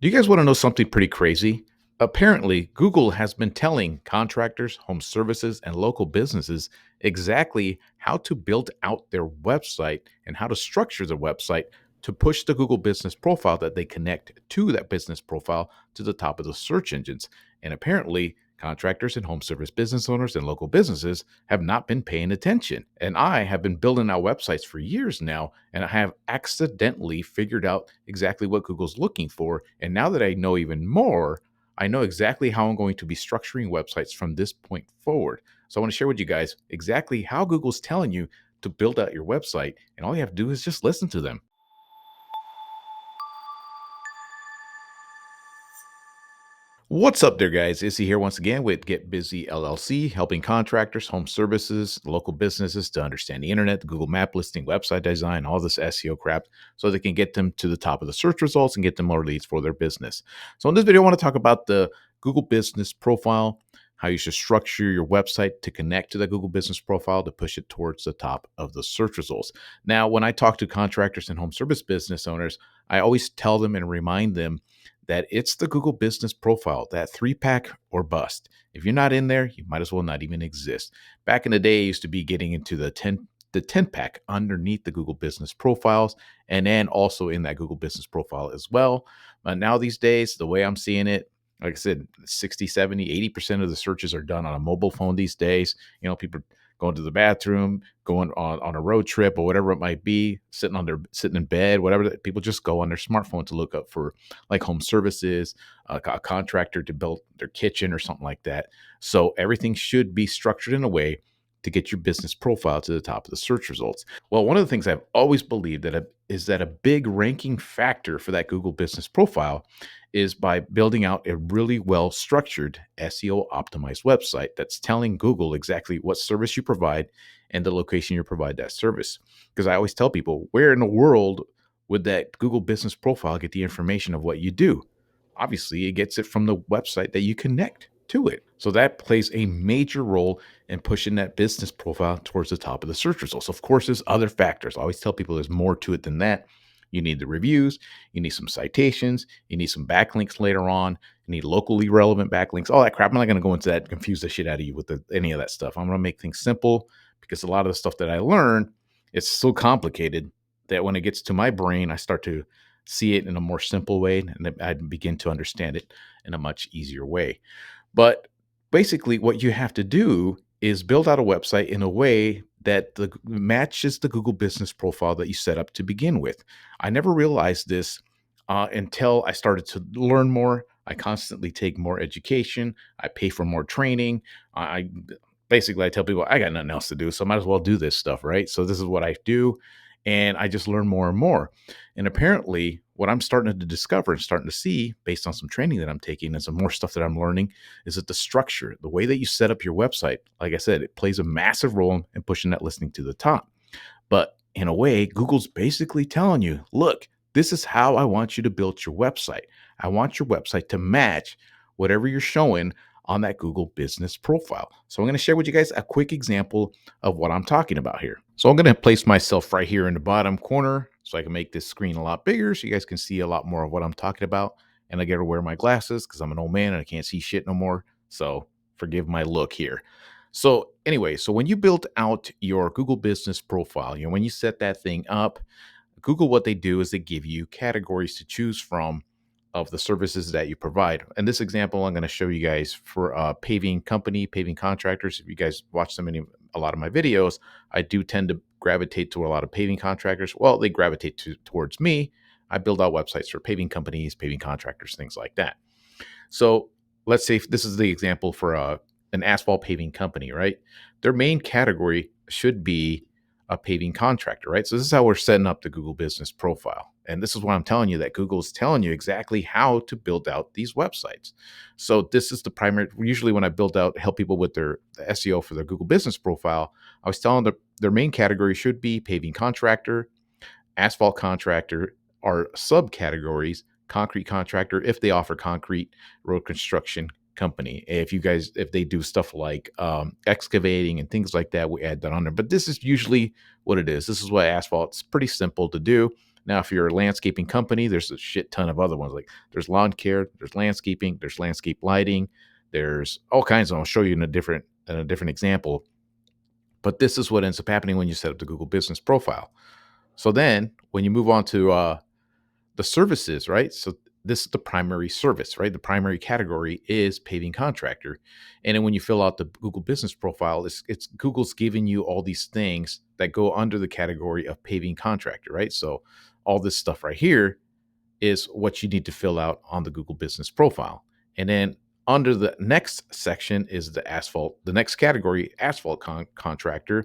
Do you guys want to know something pretty crazy? Apparently, Google has been telling contractors, home services, and local businesses exactly how to build out their website and how to structure their website to push the Google business profile that they connect to that business profile to the top of the search engines. And apparently, contractors and home service business owners and local businesses have not been paying attention. And I have been building out websites for years now, and I have accidentally figured out exactly what Google's looking for. And now that I know even more, I know exactly how I'm going to be structuring websites from this point forward. So I want to share with you guys exactly how Google's telling you to build out your website. And all you have to do is just listen to them. What's up there, guys? Izzy here once again with Get Busy LLC, helping contractors, home services, local businesses to understand the internet, the Google Map listing, website design, all this SEO crap, so they can get them to the top of the search results and get them more leads for their business. So in this video, I want to talk about the Google Business Profile, how you should structure your website to connect to the Google Business Profile to push it towards the top of the search results. Now, when I talk to contractors and home service business owners, I always tell them and remind them that it's the Google Business Profile, that three pack or bust. If you're not in there, you might as well not even exist. Back in the day, I used to be getting into the 10 pack underneath the Google Business Profiles, and then also in that Google Business Profile as well. But now these days, the way I'm seeing it, like I said, 60, 70, 80% of the searches are done on a mobile phone these days. People going to the bathroom, going on a road trip or whatever it might be, sitting in bed, whatever. People just go on their smartphone to look up for like home services, a contractor to build their kitchen or something like that. So everything should be structured in a way to get your business profile to the top of the search results. Well, one of the things I've always believed is that a big ranking factor for that Google business profile is by building out a really well structured SEO optimized website that's telling Google exactly what service you provide and the location you provide that service. Because I always tell people, where in the world would that Google business profile get the information of what you do? Obviously, it gets it from the website that you connect to it. So that plays a major role in pushing that business profile towards the top of the search results. Of course, there's other factors. I always tell people there's more to it than that. You need the reviews, you need some citations, you need some backlinks later on, you need locally relevant backlinks, all that crap. I'm not going to go into that, confuse the shit out of you with any of that stuff. I'm going to make things simple because a lot of the stuff that I learn, it's so complicated that when it gets to my brain, I start to see it in a more simple way and I begin to understand it in a much easier way. But basically, what you have to do is build out a website in a way that matches the Google business profile that you set up to begin with. I never realized this until I started to learn more. I constantly take more education. I pay for more training. I basically I tell people I got nothing else to do, so I might as well do this stuff, right? So this is what I do, and I just learn more and more. And apparently, what I'm starting to discover and starting to see, based on some training that I'm taking and some more stuff that I'm learning, is that the structure, the way that you set up your website, like I said, it plays a massive role in pushing that listing to the top. But in a way, Google's basically telling you, look, this is how I want you to build your website. I want your website to match whatever you're showing on that Google business profile. So I'm going to share with you guys a quick example of what I'm talking about here. So I'm going to place myself right here in the bottom corner so I can make this screen a lot bigger so you guys can see a lot more of what I'm talking about. And I got to wear my glasses because I'm an old man and I can't see shit no more. So forgive my look here. So anyway, so when you build out your Google business profile, when you set that thing up, Google, what they do is they give you categories to choose from of the services that you provide. And this example, I'm going to show you guys for a paving company, paving contractors. If you guys watch a lot of my videos, I do tend to gravitate to a lot of paving contractors. Well, they gravitate towards me. I build out websites for paving companies, paving contractors, things like that. So let's say if this is the example for an asphalt paving company, right? Their main category should be a paving contractor, right? So this is how we're setting up the Google business profile. And this is why I'm telling you that Google is telling you exactly how to build out these websites. So this is the primary, usually when I help people with the SEO for their Google business profile, I was telling them their main category should be paving contractor, asphalt contractor, are subcategories, concrete contractor, if they offer concrete, road construction company. If they do stuff like excavating and things like that, we add that on there. But this is usually what it is. This is what asphalt. It's pretty simple to do. Now, if you're a landscaping company, there's a shit ton of other ones. Like there's lawn care, there's landscaping, there's landscape lighting, there's all kinds of. I'll show you in a different example. But this is what ends up happening when you set up the Google Business Profile. So then, when you move on to the services, right? So this is the primary service, right? The primary category is paving contractor. And then when you fill out the Google Business Profile, it's Google's giving you all these things that go under the category of paving contractor, right? So all this stuff right here is what you need to fill out on the Google Business Profile. And then under the next section is the next category, asphalt contractor.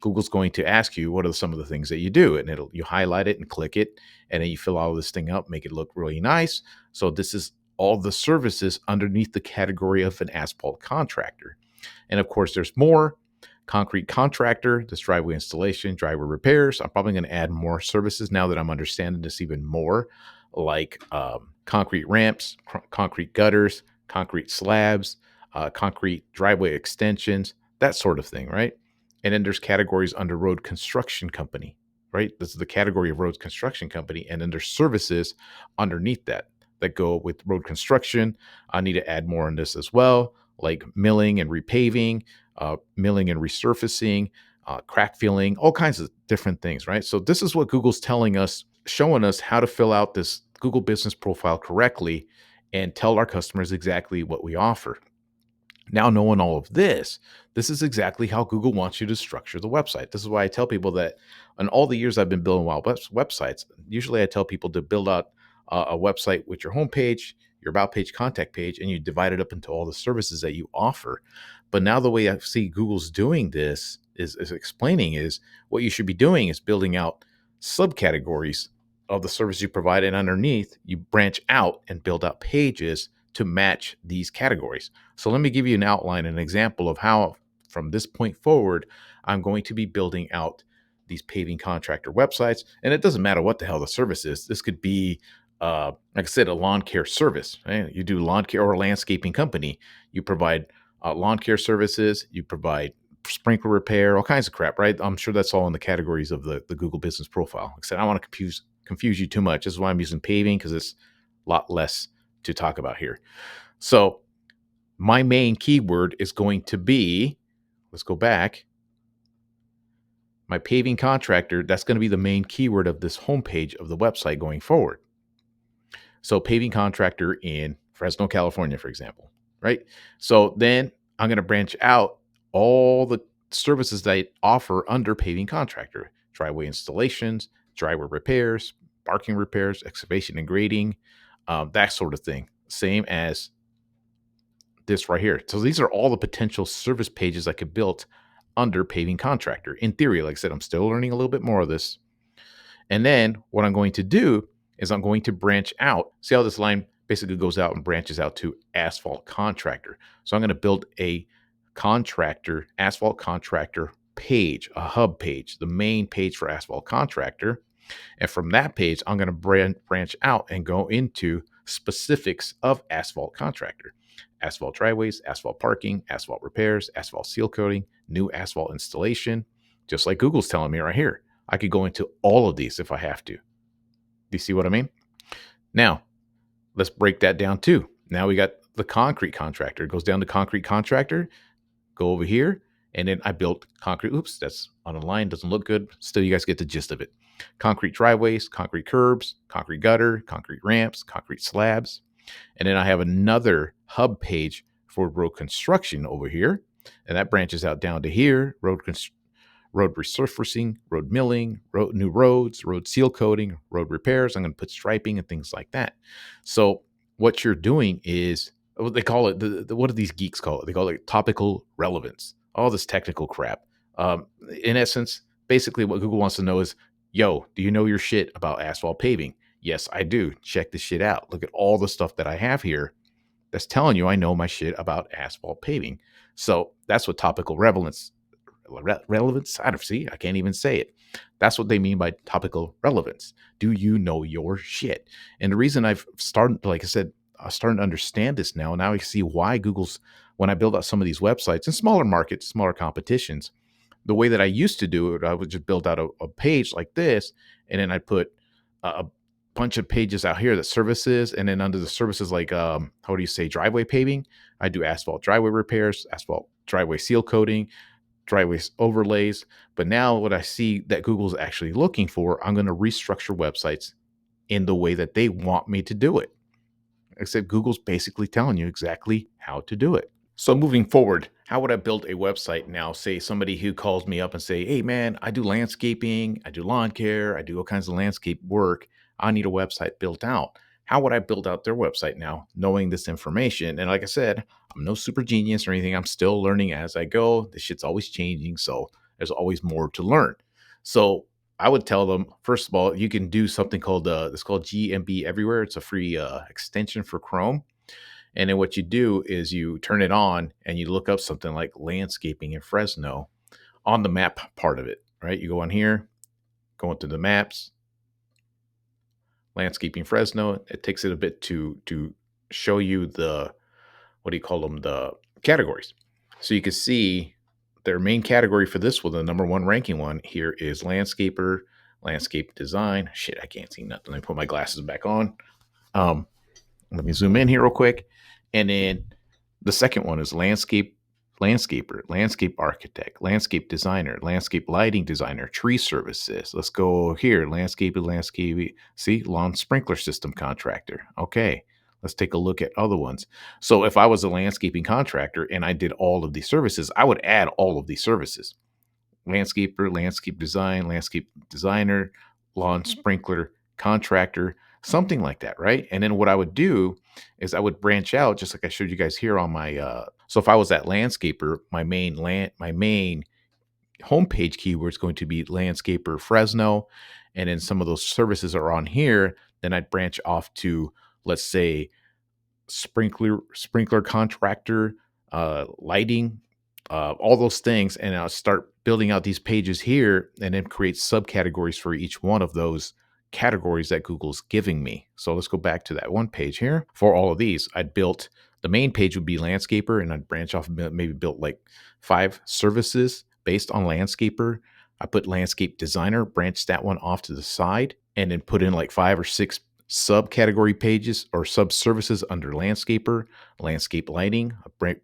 Google's going to ask you what are some of the things that you do, and you highlight it and click it, and then you fill all this thing up, make it look really nice. So this is all the services underneath the category of an asphalt contractor. And of course, there's more. Concrete contractor, this driveway installation, driveway repairs. I'm probably going to add more services now that I'm understanding this even more, like concrete ramps, concrete gutters, concrete slabs, concrete driveway extensions, that sort of thing, right? And then there's categories under road construction company, right? This is the category of road construction company. And then there's services underneath that go with road construction. I need to add more on this as well, like milling and repaving, milling and resurfacing, crack filling, all kinds of different things, right? So this is what Google's telling us, showing us how to fill out this Google Business Profile correctly and tell our customers exactly what we offer. Now, knowing all of this is exactly how Google wants you to structure the website. This is why I tell people that in all the years I've been building websites, usually I tell people to build out a website with your homepage, your about page, contact page, and you divide it up into all the services that you offer. But now the way I see Google's doing this is explaining is what you should be doing is building out subcategories of the service you provide, and underneath you branch out and build out pages to match these categories. So let me give you an outline, an example of how from this point forward, I'm going to be building out these paving contractor websites. And it doesn't matter what the hell the service is. This could be, like I said, a lawn care service. Right? You do lawn care, or a landscaping company. You provide lawn care services. You provide sprinkler repair, all kinds of crap, right? I'm sure that's all in the categories of the Google Business Profile. Like I said, I don't want to confuse you too much. This is why I'm using paving, because it's a lot less to talk about here. So my main keyword is going to be, let's go back, my paving contractor. That's going to be the main keyword of this homepage of the website going forward. So paving contractor in Fresno, California, for example, right? So then I'm going to branch out all the services that I offer under paving contractor: driveway installations, driveway repairs, parking repairs, excavation and grading, that sort of thing. Same as this right here. So these are all the potential service pages I could build under paving contractor. In theory, like I said, I'm still learning a little bit more of this. And then what I'm going to do is I'm going to branch out. See how this line basically goes out and branches out to asphalt contractor. So I'm going to build a asphalt contractor page, a hub page, the main page for asphalt contractor. And from that page, I'm going to branch out and go into specifics of asphalt contractor: asphalt driveways, asphalt parking, asphalt repairs, asphalt seal coating, new asphalt installation. Just like Google's telling me right here, I could go into all of these if I have to. Do you see what I mean? Now, let's break that down too. Now we got the concrete contractor. It goes down to concrete contractor, go over here, and then I built concrete. Oops, that's on a line, doesn't look good. Still, you guys get the gist of it. Concrete driveways, concrete curbs, concrete gutter, concrete ramps, concrete slabs. And then I have another hub page for road construction over here. And that branches out down to here: road resurfacing, road milling, new roads, road seal coating, road repairs. I'm going to put striping and things like that. So what you're doing is what they call it. What do these geeks call it? They call it topical relevance. All this technical crap. In essence, basically what Google wants to know is, yo, do you know your shit about asphalt paving? Yes, I do. Check this shit out. Look at all the stuff that I have here that's telling you I know my shit about asphalt paving. So that's what topical relevance. I don't see. I can't even say it. That's what they mean by topical relevance. Do you know your shit? And the reason I've started, like I said, I'm starting to understand this now. Now I see why when I build out some of these websites in smaller markets, smaller competitions, the way that I used to do it, I would just build out a page like this, and then I put a bunch of pages out here that services, and then under the services, like how do you say, driveway paving, I do asphalt driveway repairs, asphalt driveway seal coating, driveway overlays. But now what I see that Google's actually looking for, I'm going to restructure websites in the way that they want me to do it. Except Google's basically telling you exactly how to do it. So moving forward, how would I build a website now? Say somebody who calls me up and say, "Hey man, I do landscaping, I do lawn care, I do all kinds of landscape work. I need a website built out." How would I build out their website now, knowing this information? And like I said, I'm no super genius or anything. I'm still learning as I go. This shit's always changing, so there's always more to learn. So I would tell them, first of all, you can do something called it's called GMB Everywhere. It's a free extension for Chrome, and then what you do is you turn it on and you look up something like landscaping in Fresno on the map part of it, right? You go on here, go into the maps, landscaping Fresno. It takes it a bit to show you the, what do you call them, the categories. So you can see their main category for this one, the number one ranking one here is landscaper, landscape design. Shit, I can't see nothing. Let me put my glasses back on. Um, Let me zoom in here real quick. And then the second one is landscaper, landscape architect, landscape designer, landscape lighting designer, tree services. Let's go here. Landscape. See, lawn sprinkler system contractor. Okay. Let's take a look at other ones. So if I was a landscaping contractor and I did all of these services, I would add all of these services: landscaper, landscape design, landscape designer, lawn sprinkler contractor, something like that, right? And then what I would do is I would branch out, just like I showed you guys here on my. So if I was that landscaper, my main homepage keyword is going to be landscaper Fresno, and then some of those services are on here. Then I'd branch off to, let's say, sprinkler contractor, lighting, all those things, and I'll start building out these pages here, and then create subcategories for each one of those categories that Google's giving me. So let's go back to that one page here. For all of these, I'd built, the main page would be landscaper, and I'd branch off, maybe built like 5 services based on landscaper. I put landscape designer, branched that one off to the side, and then put in like 5 or 6 subcategory pages or sub services under landscaper, landscape lighting,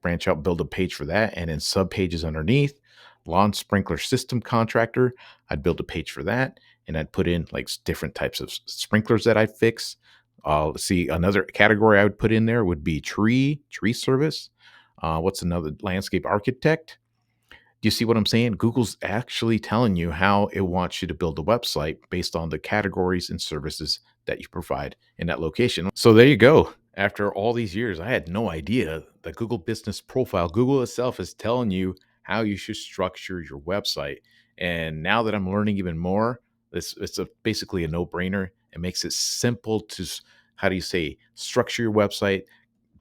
branch out, build a page for that, and then sub pages underneath. Lawn sprinkler system contractor, I'd build a page for that, and I'd put in like different types of sprinklers that I fix. Let's see, another category I would put in there would be tree service. What's another? Landscape architect. Do you see what I'm saying? Google's actually telling you how it wants you to build a website based on the categories and services that you provide in that location. So there you go. After all these years, I had no idea that Google Business Profile, Google itself, is telling you how you should structure your website. And now that I'm learning even more, it's basically a no-brainer. It makes it simple to, how do you say, structure your website,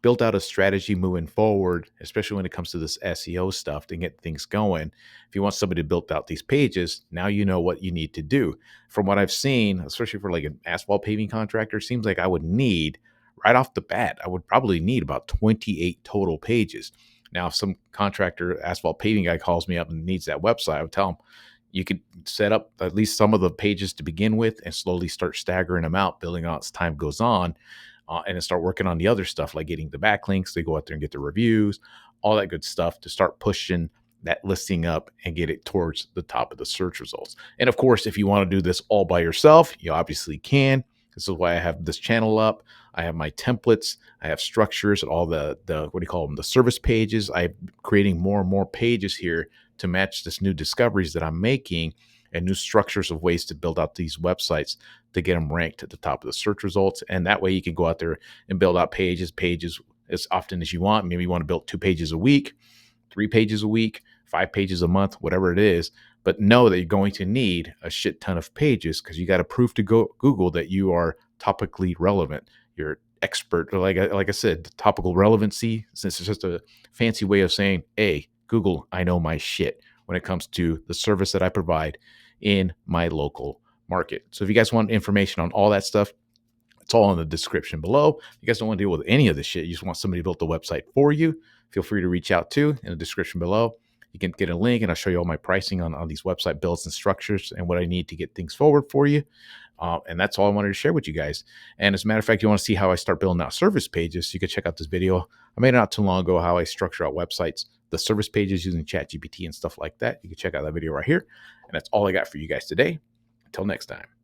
built out a strategy moving forward, especially when it comes to this SEO stuff to get things going. If you want somebody to build out these pages, now you know what you need to do. From what I've seen, especially for like an asphalt paving contractor, seems like I would need, right off the bat, I would probably need about 28 total pages. Now, if some contractor, asphalt paving guy calls me up and needs that website, I would tell him, you could set up at least some of the pages to begin with and slowly start staggering them out, building out as time goes on, and then start working on the other stuff like getting the backlinks. They go out there and get the reviews, all that good stuff to start pushing that listing up and get it towards the top of the search results. And of course, if you want to do this all by yourself, you obviously can. This is why I have this channel up. I have my templates. I have structures, all the what do you call them? The service pages. I'm creating more and more pages here to match this new discoveries that I'm making, and new structures of ways to build out these websites to get them ranked at the top of the search results. And that way you can go out there and build out pages as often as you want. Maybe you want to build 2 pages a week, 3 pages a week, 5 pages a month, whatever it is. But know that you're going to need a shit ton of pages, because you got to prove to Google that you are topically relevant. You're expert, or like I said, topical relevancy, since it's just a fancy way of saying, hey, Google, I know my shit when it comes to the service that I provide in my local market. So if you guys want information on all that stuff, it's all in the description below. If you guys don't want to deal with any of this shit, you just want somebody to build the website for you, feel free to reach out to in the description below. You can get a link and I'll show you all my pricing on these website builds and structures and what I need to get things forward for you. And that's all I wanted to share with you guys. And as a matter of fact, you want to see how I start building out service pages, you can check out this video I made not too long ago, how I structure out websites, the service pages using ChatGPT and stuff like that. You can check out that video right here. And that's all I got for you guys today. Until next time.